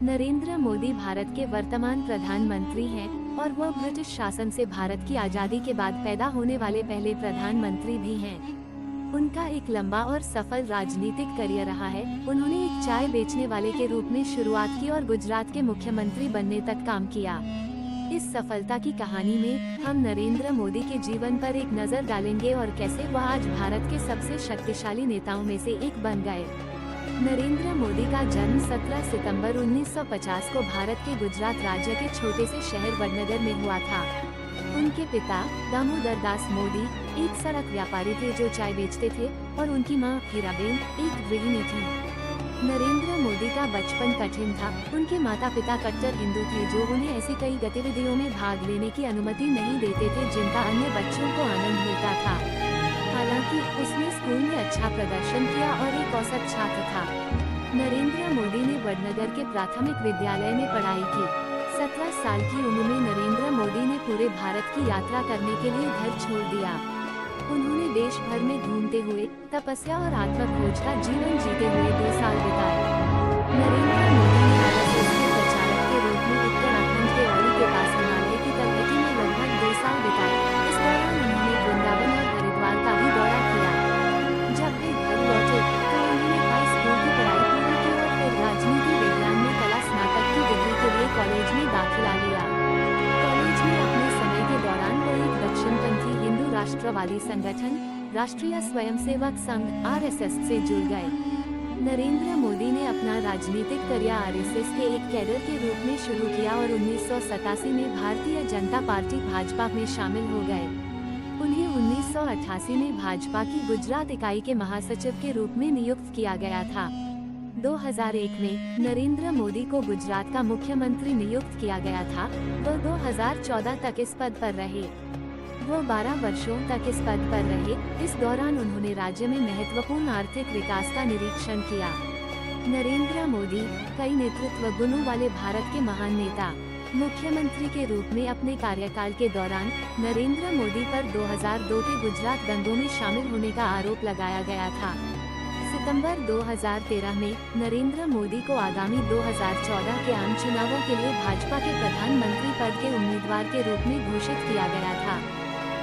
नरेंद्र मोदी भारत के वर्तमान प्रधानमंत्री हैं और वह ब्रिटिश शासन से भारत की आज़ादी के बाद पैदा होने वाले पहले प्रधानमंत्री भी हैं। उनका एक लंबा और सफल राजनीतिक करियर रहा है। उन्होंने एक चाय बेचने वाले के रूप में शुरुआत की और गुजरात के मुख्यमंत्री बनने तक काम किया। इस सफलता की कहानी में हम नरेंद्र मोदी के जीवन पर एक नजर डालेंगे और कैसे वह आज भारत के सबसे शक्तिशाली नेताओं में से एक बन गए। नरेंद्र मोदी का जन्म 17 सितंबर 1950 को भारत के गुजरात राज्य के छोटे से शहर वडनगर में हुआ था। उनके पिता दामोदर दास मोदी एक सड़क व्यापारी थे जो चाय बेचते थे और उनकी मां हीराबेन एक गृहिणी थी। नरेंद्र मोदी का बचपन कठिन था। उनके माता पिता कट्टर हिंदू थे जो उन्हें ऐसी कई गतिविधियों में भाग लेने की अनुमति नहीं देते थे जिनका अन्य बच्चों को आनंद मिलता था। हालांकि उसने स्कूल में अच्छा प्रदर्शन किया और एक औसत छात्र था। नरेंद्र मोदी ने वडनगर के प्राथमिक विद्यालय में पढ़ाई की। 17 साल की उम्र में नरेंद्र मोदी ने पूरे भारत की यात्रा करने के लिए घर छोड़ दिया। उन्होंने देश भर में घूमते हुए तपस्या और आत्मखोज का जीवन जीते हुए 2 साल बिताए। नरेंद्र मोदी ने आरएसएस के प्रचारक के रूप में उत्तराखंड के औली के पास हिमालय की तलहटी में लगभग 2 साल बिताए। इस दौरान उन्होंने वृंदावन और हरिद्वार का भी दौरा किया। जब वे घर लौटे तो उन्होंने हाई स्कूल की पढ़ाई पूरी की और फिर राजनीति विज्ञान में कला स्नातक की डिग्री के लिए कॉलेज में दाखिला लिया। कॉलेज में अपने समय के दौरान वो एक दक्षिणपंथी हिंदू राष्ट्रवादी संगठन राष्ट्रीय स्वयंसेवक संघ (आरएसएस) से जुड़ गए। नरेंद्र मोदी ने अपना राजनीतिक करियर आरएसएस के एक कैडर के रूप में शुरू किया और 1987 में भारतीय जनता पार्टी भाजपा में शामिल हो गए। उन्हें 1988 में भाजपा की गुजरात इकाई के महासचिव के रूप में नियुक्त किया गया था। 2001 में नरेंद्र मोदी को गुजरात का मुख्यमंत्री नियुक्त किया गया था। वह 2014 तक इस पद पर रहे। वो 12 वर्षों तक इस पद पर रहे। इस दौरान उन्होंने राज्य में महत्वपूर्ण आर्थिक विकास का निरीक्षण किया। नरेंद्र मोदी कई नेतृत्व गुणों वाले भारत के महान नेता। मुख्यमंत्री के रूप में अपने कार्यकाल के दौरान नरेंद्र मोदी पर 2002 के गुजरात दंगों में शामिल होने का आरोप लगाया गया था। सितंबर 2013 में नरेंद्र मोदी को आगामी 2014 के आम चुनावों के लिए भाजपा के प्रधानमंत्री पद के उम्मीदवार के रूप में घोषित किया गया था।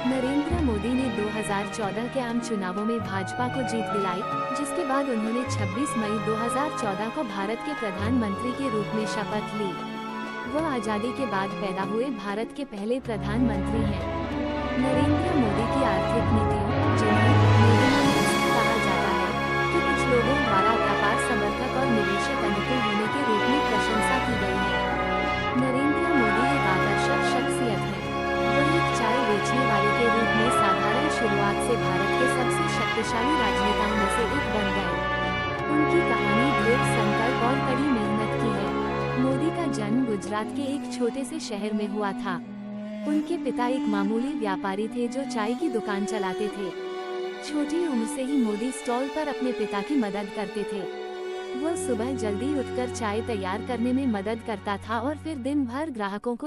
नरेंद्र मोदी ने 2014 के आम चुनावों में भाजपा को जीत दिलाई, जिसके बाद उन्होंने 26 मई 2014 को भारत के प्रधानमंत्री के रूप में शपथ ली। वह आज़ादी के बाद पैदा हुए भारत के पहले प्रधानमंत्री हैं। नरेंद्र मोदी की आर्थिक नीतियों, जिन्हें मोदी कहा जाता है, कि कुछ लोगों द्वारा व्यापार समर्थक और निवेशक अनुकूल होने के रूप में प्रशंसा की गई है। नरेंद्र मोदी एक आकर्षक शख्सियत है। वह एक चाय बेचने वाले के रूप में साधारण शुरुआत से भारत के सबसे शक्तिशाली राजनेताओं में से एक बन गए। उनकी कहानी दृढ़ संकल्प और कड़ी मेहनत की है। मोदी का जन्म गुजरात के एक छोटे से शहर में हुआ था। उनके पिता एक मामूली व्यापारी थे जो चाय की दुकान चलाते थे। छोटी उम्र से ही मोदी स्टॉल पर अपने पिता की मदद करते थे। वह सुबह जल्दी उठकर चाय तैयार करने में मदद करता था और फिर दिन भर ग्राहकों को